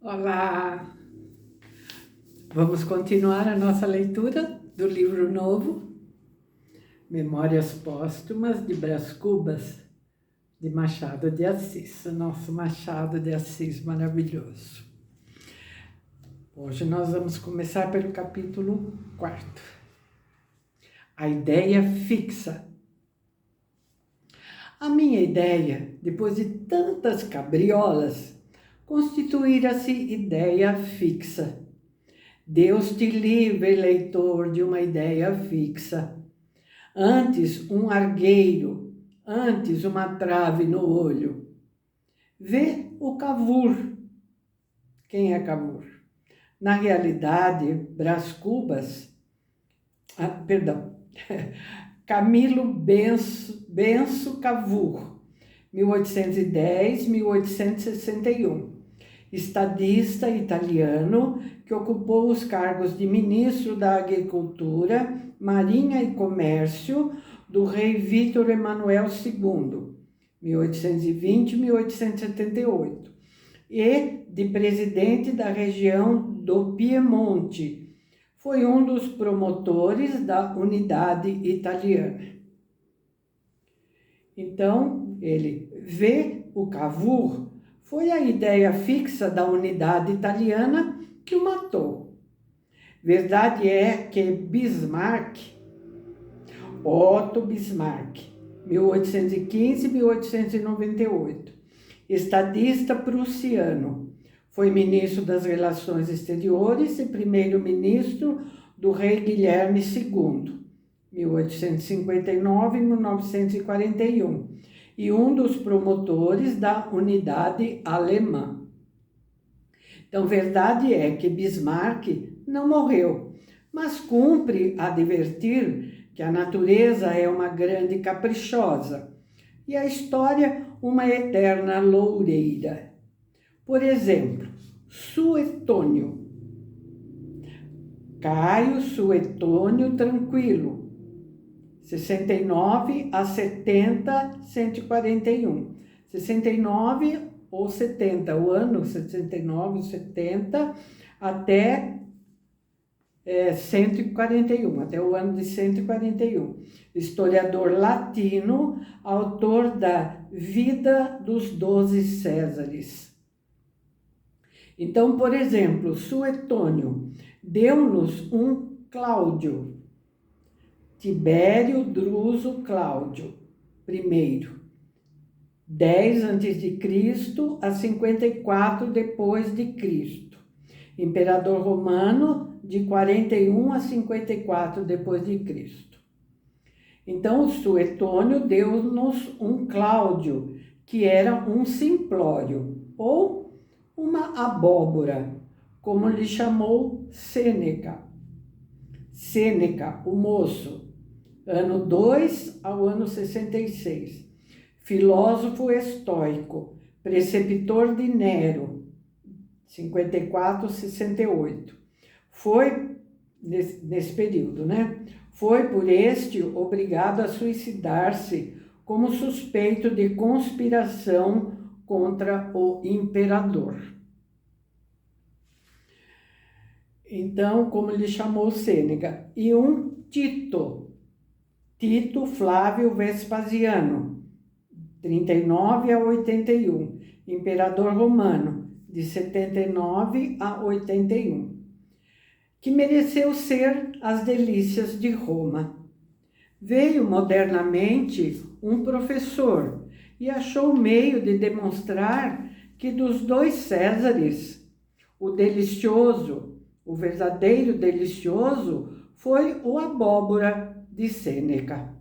Olá! Vamos continuar a nossa leitura do livro novo, Memórias Póstumas de Brás Cubas, de Machado de Assis, o nosso Machado de Assis maravilhoso. Hoje nós vamos começar pelo capítulo 4. A ideia fixa. A minha ideia, depois de tantas cabriolas, constituíra-se ideia fixa. Deus te livre, leitor, de uma ideia fixa. Antes um argueiro, antes uma trave no olho. Vê o Cavour. Quem é Cavour? Na realidade, Brás Cubas, Camilo Benso Cavour, 1810-1861. Estadista italiano que ocupou os cargos de ministro da Agricultura, Marinha e Comércio do rei Vítor Emanuel II, 1820-1878, e de presidente da região do Piemonte. Foi um dos promotores da unidade italiana. Então, ele vê o Cavour. Foi a ideia fixa da unidade italiana que o matou. Verdade é que Otto Bismarck, 1815-1898, estadista prussiano, foi ministro das Relações Exteriores e primeiro-ministro do rei Guilherme II, 1859-1941, e um dos promotores da unidade alemã. Então, verdade é que Bismarck não morreu, mas cumpre advertir que a natureza é uma grande caprichosa e a história uma eterna loureira. Por exemplo, Suetônio. Caio Suetônio Tranquilo, 69 a 70, 141. 69 ou 70, o ano 69, 70, até 141, até o ano de 141. Historiador latino, autor da Vida dos 12 Césares. Então, por exemplo, Suetônio deu-nos um Cláudio, Tibério Druso Cláudio I, 10 a.C. a 54 depois de Cristo. Imperador romano de 41 a 54 depois de Cristo. Então, o Suetônio deu-nos um Cláudio, que era um simplório, ou uma abóbora, como lhe chamou Sêneca. Sêneca, o moço, ano 2 ao ano 66. Filósofo estoico, preceptor de Nero, 54-68. Foi, nesse período, né? Foi por este obrigado a suicidar-se como suspeito de conspiração contra o imperador. Então, como lhe chamou Sêneca, e um Tito Flávio Vespasiano, 39 a 81, imperador romano, de 79 a 81, que mereceu ser as delícias de Roma. Veio modernamente um professor e achou meio de demonstrar que dos dois Césares, o delicioso, o verdadeiro delicioso, foi o abóbora de Sêneca.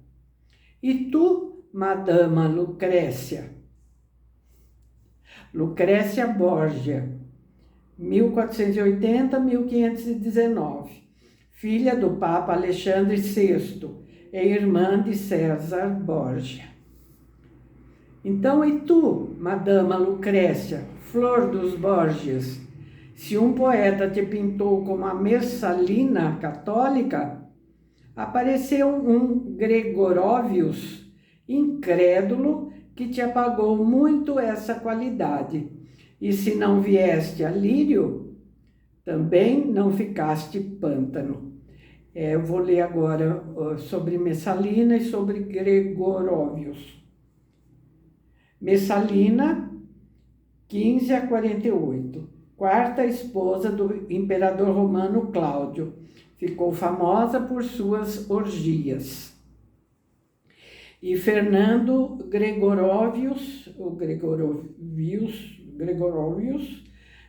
E tu, Madama Lucrécia Borgia, 1480-1519, filha do Papa Alexandre VI e irmã de César Borgia. Então, e tu, Madama Lucrécia, flor dos Borgias, se um poeta te pintou como a Messalina católica, apareceu um Gregorovius incrédulo que te apagou muito essa qualidade E se não vieste a lírio, também não ficaste pântano. Eu vou ler agora sobre Messalina e sobre Gregorovius. Messalina, 15 a 48, quarta esposa do imperador romano Cláudio, ficou famosa por suas orgias. E Fernando Gregorovius,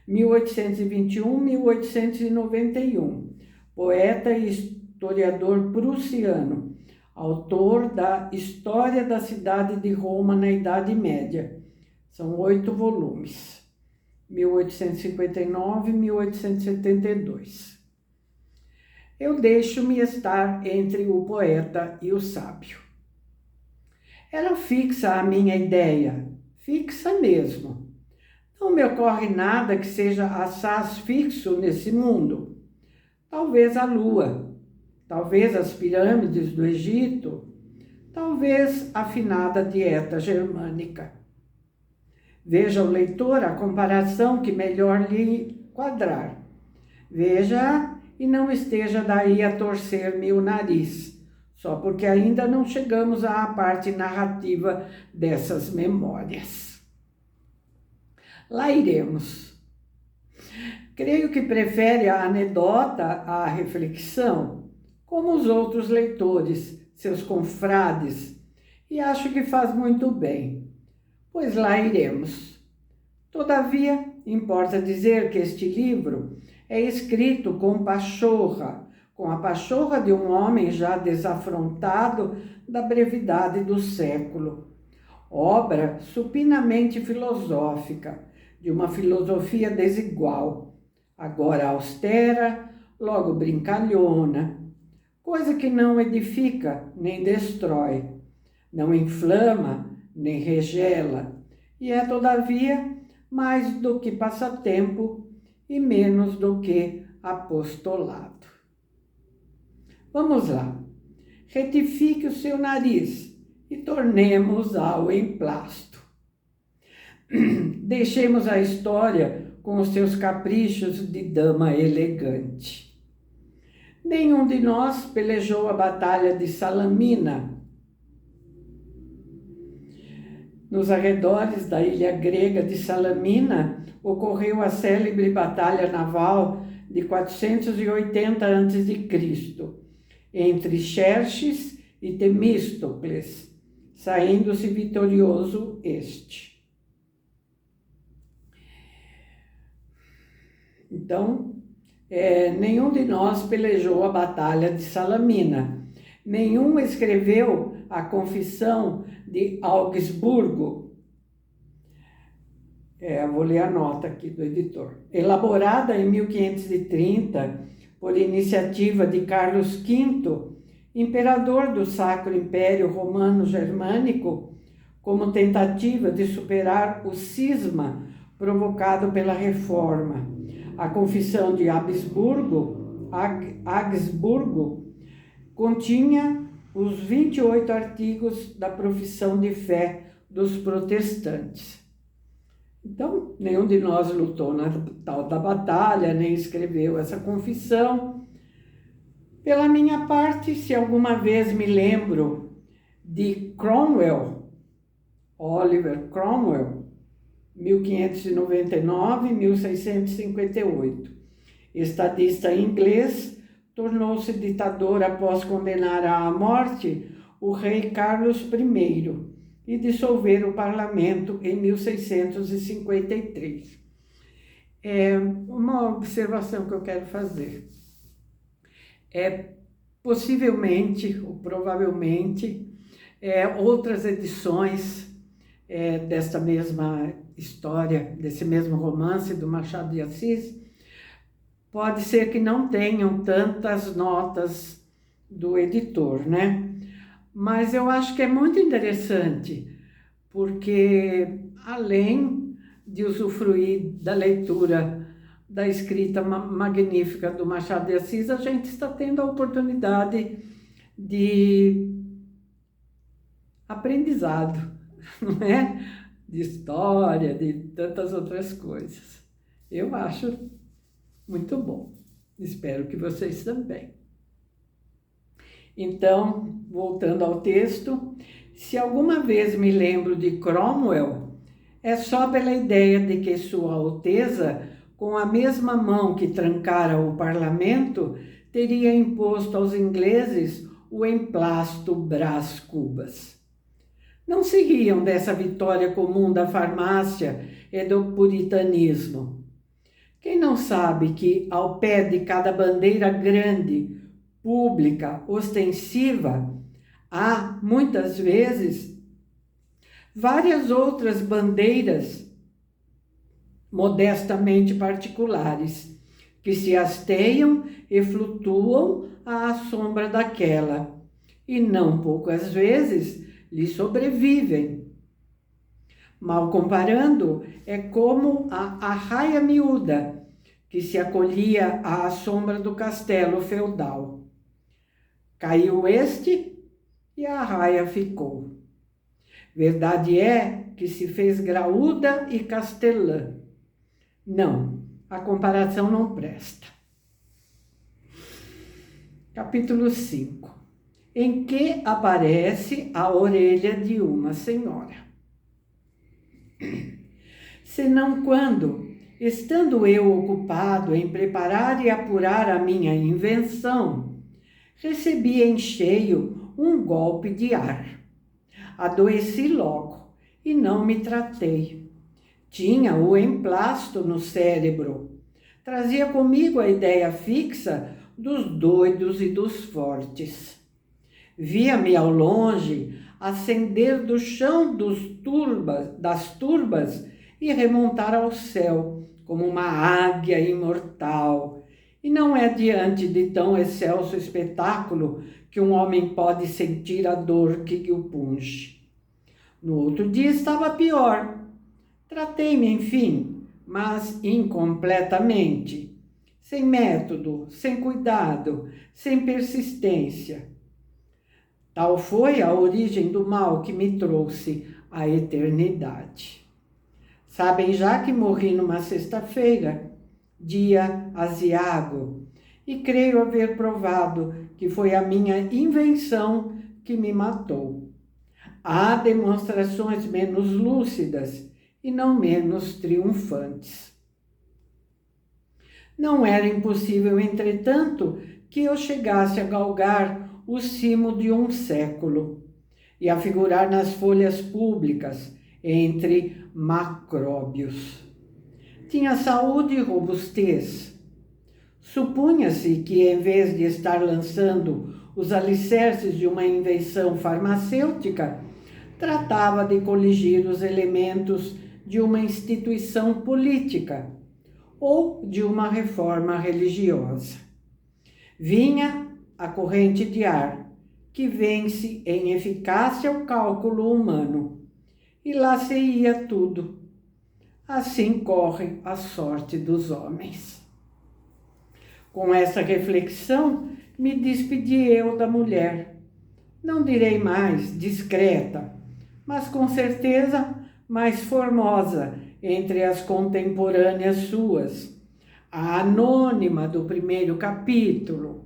1821-1891, poeta e historiador prussiano, autor da História da cidade de Roma na Idade Média. São 8 volumes, 1859-1872. Eu deixo-me estar entre o poeta e o sábio. Era fixa a minha ideia, fixa mesmo. Não me ocorre nada que seja assaz fixo nesse mundo. Talvez a lua, talvez as pirâmides do Egito, talvez a afinada dieta germânica. Veja o leitor a comparação que melhor lhe quadrar. Veja e não esteja daí a torcer-me o nariz, só porque ainda não chegamos à parte narrativa dessas memórias. Lá iremos. Creio que prefere a anedota à reflexão, como os outros leitores, seus confrades, e acho que faz muito bem, pois lá iremos. Todavia, importa dizer que este livro é escrito com a pachorra de um homem já desafrontado da brevidade do século. Obra supinamente filosófica, de uma filosofia desigual, agora austera, logo brincalhona, coisa que não edifica nem destrói, não inflama nem regela, e é, todavia, mais do que passatempo e menos do que apostolado. Vamos lá. Retifique o seu nariz e tornemos ao emplasto. Deixemos a história com os seus caprichos de dama elegante. Nenhum de nós pelejou a batalha de Salamina. Nos arredores da ilha grega de Salamina ocorreu a célebre batalha naval de 480 a.C., entre Xerxes e Temístocles, saindo-se vitorioso este. Então, nenhum de nós pelejou a batalha de Salamina, nenhum escreveu a Confissão de Augsburgo. Vou ler a nota aqui do editor. Elaborada em 1530 por iniciativa de Carlos V, imperador do Sacro Império Romano Germânico, como tentativa de superar o cisma provocado pela Reforma. A Confissão de Augsburgo continha os 28 artigos da profissão de fé dos protestantes. Então, nenhum de nós lutou na tal da batalha, nem escreveu essa confissão. Pela minha parte, se alguma vez me lembro de Cromwell, Oliver Cromwell, 1599-1658, estadista inglês, tornou-se ditador após condenar à morte o rei Carlos I e dissolver o parlamento em 1653. Uma observação que eu quero fazer. Possivelmente, ou provavelmente, outras edições desta mesma história, desse mesmo romance do Machado de Assis, pode ser que não tenham tantas notas do editor, né? Mas eu acho que é muito interessante, porque além de usufruir da leitura da escrita magnífica do Machado de Assis, a gente está tendo a oportunidade de aprendizado, não é? de história, de tantas outras coisas. Eu acho muito bom. Espero que vocês também. Então, voltando ao texto, se alguma vez me lembro de Cromwell, é só pela ideia de que Sua Alteza, com a mesma mão que trancara o parlamento, teria imposto aos ingleses o emplasto Brás Cubas. Não se riam dessa vitória comum da farmácia e do puritanismo. Quem não sabe que, ao pé de cada bandeira grande, pública, ostensiva, há, muitas vezes, várias outras bandeiras modestamente particulares, que se hasteiam e flutuam à sombra daquela, e não poucas vezes lhe sobrevivem. Mal comparando, é como a arraia miúda, que se acolhia à sombra do castelo feudal. Caiu este e a arraia ficou. Verdade é que se fez graúda e castelã. Não, a comparação não presta. Capítulo 5. Em que aparece a orelha de uma senhora. Senão quando, estando eu ocupado em preparar e apurar a minha invenção, recebi em cheio um golpe de ar. Adoeci logo e não me tratei. Tinha o emplasto no cérebro. Trazia comigo a ideia fixa dos doidos e dos fortes. Via-me ao longe ascender do chão das turbas e remontar ao céu como uma águia imortal. E não é diante de tão excelso espetáculo que um homem pode sentir a dor que o punge. No outro dia estava pior. Tratei-me, enfim, mas incompletamente, sem método, sem cuidado, sem persistência. Tal foi a origem do mal que me trouxe à eternidade. Sabem já que morri numa sexta-feira, dia aziago, e creio haver provado que foi a minha invenção que me matou. Há demonstrações menos lúcidas e não menos triunfantes. Não era impossível, entretanto, que eu chegasse a galgar o cimo de um século e a figurar nas folhas públicas entre macróbios. Tinha saúde e robustez. Supunha-se que, em vez de estar lançando os alicerces de uma invenção farmacêutica, tratava de coligir os elementos de uma instituição política ou de uma reforma religiosa. Vinha a corrente de ar, que vence em eficácia o cálculo humano, e lá se ia tudo. Assim corre a sorte dos homens. Com essa reflexão, me despedi eu da mulher. Não direi mais discreta, mas com certeza mais formosa entre as contemporâneas suas, a anônima do primeiro capítulo,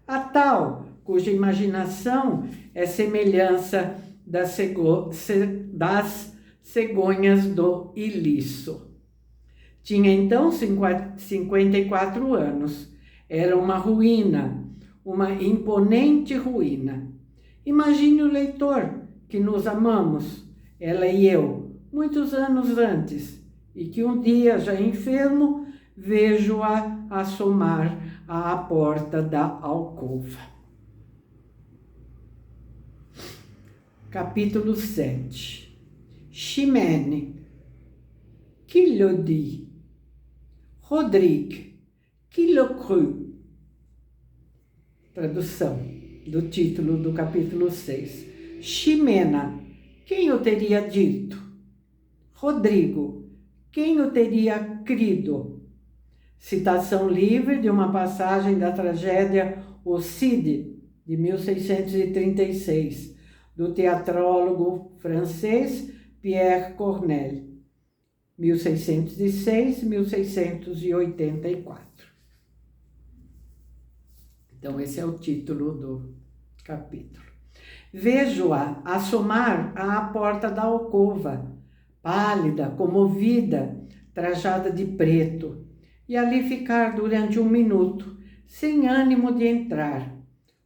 a tal cuja imaginação é semelhança das cegonhas do Iliço. Tinha então 54 anos. Era uma ruína, uma imponente ruína. Imagine o leitor que nos amamos, ela e eu, muitos anos antes, e que um dia, já enfermo, vejo-a assomar à porta da alcova. Capítulo 7. Chimene. Qui le dit? Rodrigue. Qui le crut? Tradução do título do capítulo 6. Ximena, quem o teria dito? Rodrigo, quem o teria crido? Citação livre de uma passagem da tragédia O Cid, de 1636, do teatrólogo francês Pierre Corneille, 1606-1684. Então, esse é o título do capítulo. Vejo-a assomar à porta da alcova, pálida, comovida, trajada de preto, e ali ficar durante 1 minuto, sem ânimo de entrar,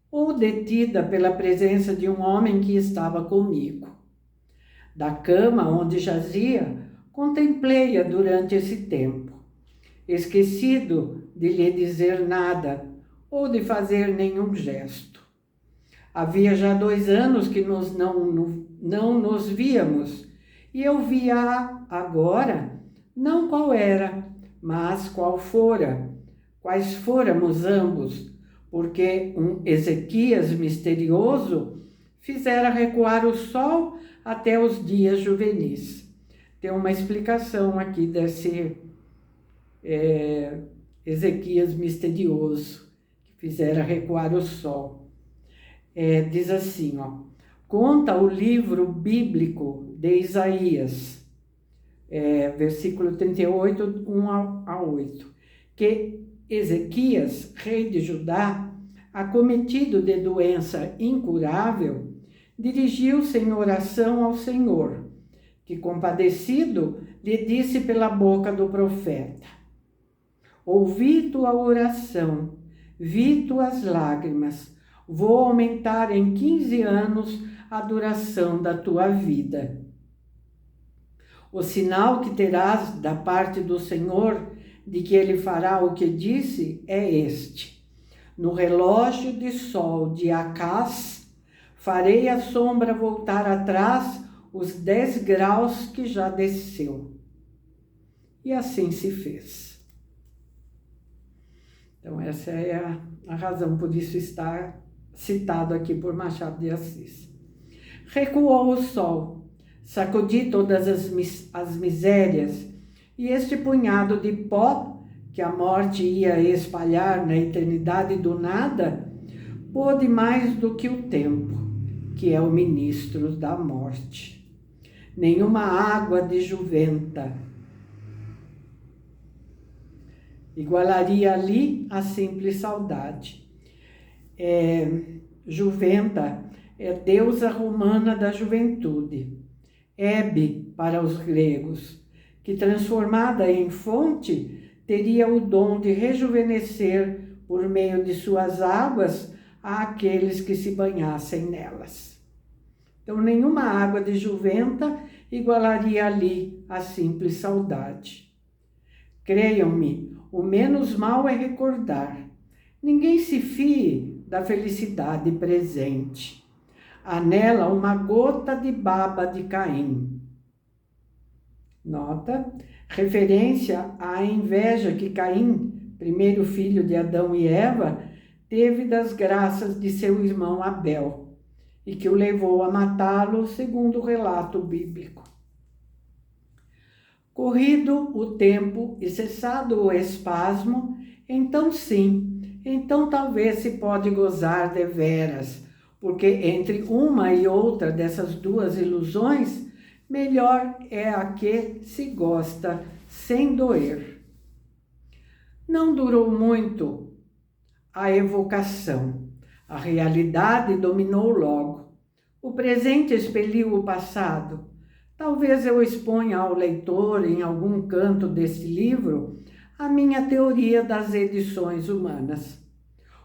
ou detida pela presença de um homem que estava comigo. Da cama onde jazia, contemplei-a durante esse tempo, esquecido de lhe dizer nada ou de fazer nenhum gesto. Havia já 2 anos que não nos víamos, e eu via agora, não qual era, mas qual fora, quais fôramos ambos, porque um Ezequias misterioso fizera recuar o sol até os dias juvenis. Tem uma explicação aqui desse Ezequias misterioso, que fizera recuar o sol. Diz assim, conta o livro bíblico de Isaías, versículo 38, 1 a 8, que Ezequias, rei de Judá, acometido de doença incurável, dirigiu-se em oração ao Senhor, que, compadecido, lhe disse pela boca do profeta: ouvi tua oração, vi tuas lágrimas, vou aumentar em 15 anos a duração da tua vida. O sinal que terás da parte do Senhor de que ele fará o que disse é este: no relógio de sol de Acás, farei a sombra voltar atrás os 10 graus que já desceu. E assim se fez. Então, essa é a razão por isso estar citado aqui por Machado de Assis. Recuou o sol, sacudi todas as misérias, e este punhado de pó que a morte ia espalhar na eternidade do nada, pôde mais do que o tempo, que é o ministro da morte. Nenhuma água de juventa igualaria ali a simples saudade. Juventa é deusa romana da juventude, Hebe para os gregos, que transformada em fonte, teria o dom de rejuvenescer por meio de suas águas àqueles que se banhassem nelas. Então, nenhuma água de juventa igualaria ali a simples saudade. Creiam-me, o menos mal é recordar. Ninguém se fie da felicidade presente. Há nela uma gota de baba de Caim. Nota, referência à inveja que Caim, primeiro filho de Adão e Eva, teve das graças de seu irmão Abel, e que o levou a matá-lo, segundo o relato bíblico. Corrido o tempo e cessado o espasmo, então sim, então talvez se pode gozar deveras, porque entre uma e outra dessas 2 ilusões, melhor é a que se gosta sem doer. Não durou muito a evocação. A realidade dominou logo. O presente expeliu o passado. Talvez eu exponha ao leitor, em algum canto desse livro, a minha teoria das edições humanas.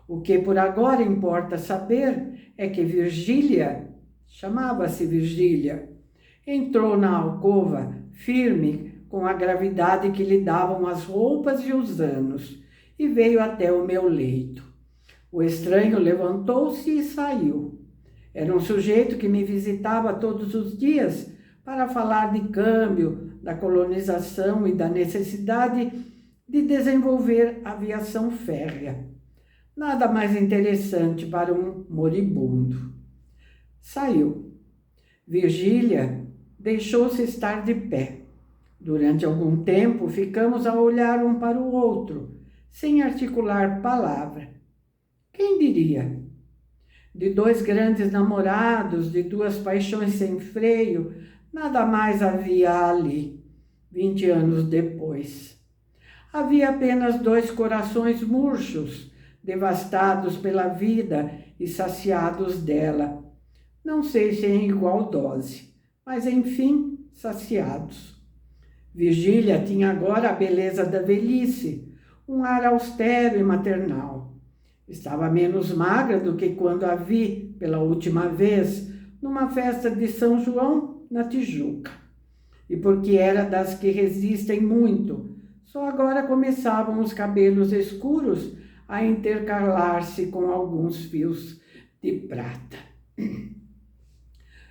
O que por agora importa saber é que Virgília, chamava-se Virgília, entrou na alcova firme com a gravidade que lhe davam as roupas e os anos, e veio até o meu leito. O estranho levantou-se e saiu. Era um sujeito que me visitava todos os dias para falar de câmbio, da colonização e da necessidade de desenvolver aviação férrea. Nada mais interessante para um moribundo. Saiu. Virgília deixou-se estar de pé. Durante algum tempo ficamos a olhar um para o outro, sem articular palavra. Quem diria? De 2 grandes namorados, de 2 paixões sem freio, Nada mais havia ali, 20 anos depois. Havia apenas 2 corações murchos, devastados pela vida e saciados dela. Não sei se em igual dose, mas enfim, saciados. Virgília tinha agora a beleza da velhice, um ar austero e maternal. Estava menos magra do que quando a vi pela última vez numa festa de São João na Tijuca. E porque era das que resistem muito, só agora começavam os cabelos escuros a intercalar-se com alguns fios de prata.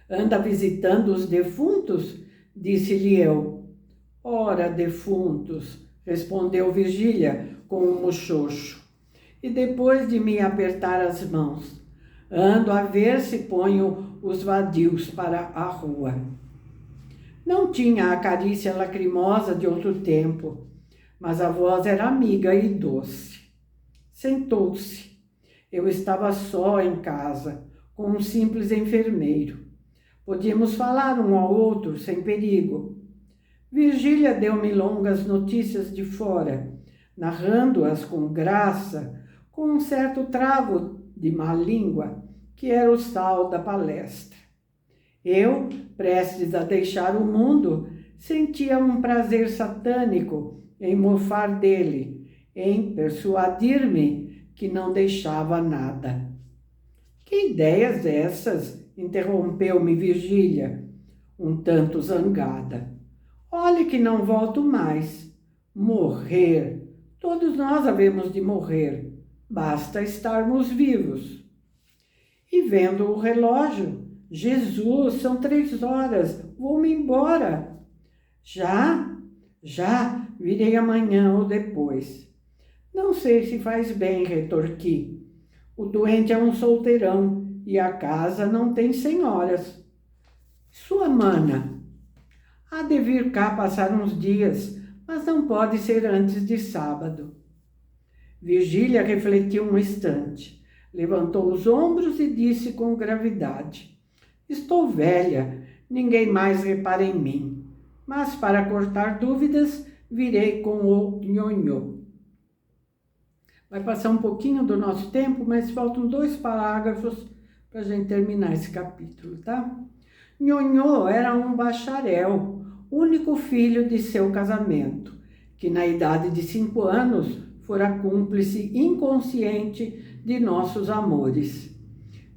Anda visitando os defuntos? Disse-lhe eu. Ora, defuntos, respondeu Virgília com um muxoxo. E depois de me apertar as mãos, ando a ver se ponho os vadios para a rua. Não tinha a carícia lacrimosa de outro tempo, mas a voz era amiga e doce. Sentou-se. Eu estava só em casa, com um simples enfermeiro. Podíamos falar um ao outro sem perigo. Virgília deu-me longas notícias de fora, narrando-as com graça, com um certo travo de má língua, que era o sal da palestra. Eu, prestes a deixar o mundo, sentia um prazer satânico em mofar dele, em persuadir-me que não deixava nada. Que ideias essas? Interrompeu-me Virgília, um tanto zangada. Olhe que não volto mais. Morrer. Todos nós havemos de morrer. Basta estarmos vivos. E vendo o relógio, Jesus, são 3 horas, vou-me embora. Já, virei amanhã ou depois. Não sei se faz bem, retorqui. O doente é um solteirão e a casa não tem senhoras. Sua mana há de vir cá passar uns dias, mas não pode ser antes de sábado. Virgília refletiu um instante, levantou os ombros e disse com gravidade: estou velha, ninguém mais repara em mim, mas para cortar dúvidas, virei com o nhonhô. Vai passar um pouquinho do nosso tempo, mas faltam 2 parágrafos para a gente terminar esse capítulo, tá? Nhonhô era um bacharel, único filho de seu casamento, que na idade de 5 anos fora cúmplice inconsciente de nossos amores.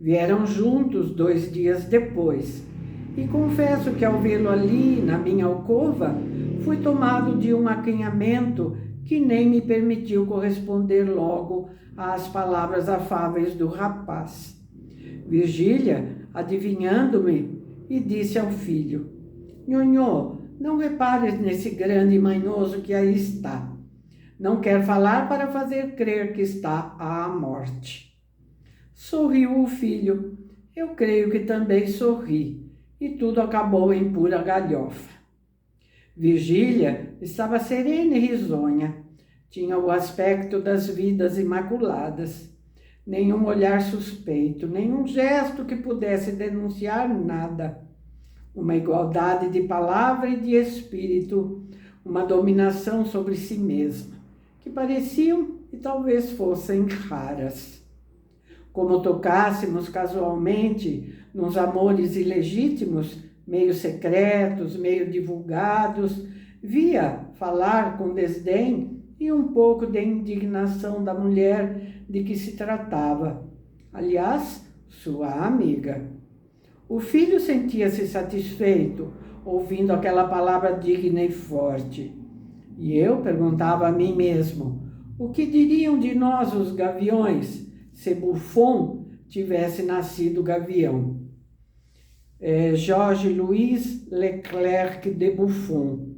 Vieram juntos 2 dias depois, e confesso que ao vê-lo ali na minha alcova, fui tomado de um acanhamento que nem me permitiu corresponder logo às palavras afáveis do rapaz. Virgília, adivinhando-me, e disse ao filho: Nhonhô, não repares nesse grande manhoso que aí está. Não quer falar para fazer crer que está à morte. Sorriu o filho. Eu creio que também sorri, e tudo acabou em pura galhofa. Virgília estava serena e risonha. Tinha o aspecto das vidas imaculadas. Nenhum olhar suspeito, nenhum gesto que pudesse denunciar nada. Uma igualdade de palavra e de espírito, uma dominação sobre si mesma, que pareciam e talvez fossem raras. Como tocássemos casualmente nos amores ilegítimos, meio secretos, meio divulgados, via falar com desdém e um pouco de indignação da mulher de que se tratava. Aliás, sua amiga. O filho sentia-se satisfeito, ouvindo aquela palavra digna e forte. E eu perguntava a mim mesmo, o que diriam de nós os gaviões, se Buffon tivesse nascido gavião? Georges-Louis Leclerc de Buffon,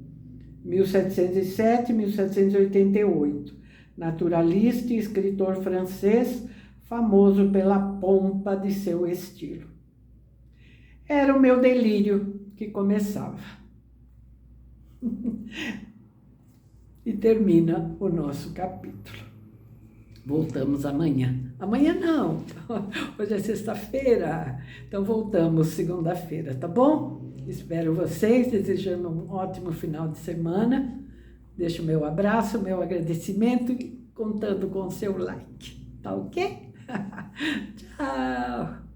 1707-1788, naturalista e escritor francês, famoso pela pompa de seu estilo. Era o meu delírio que começava. E termina o nosso capítulo. Voltamos amanhã. Amanhã não, hoje é sexta-feira, então voltamos segunda-feira, tá bom? Espero vocês, desejando um ótimo final de semana. Deixo o meu abraço, o meu agradecimento, contando com o seu like. Tá ok? Tchau!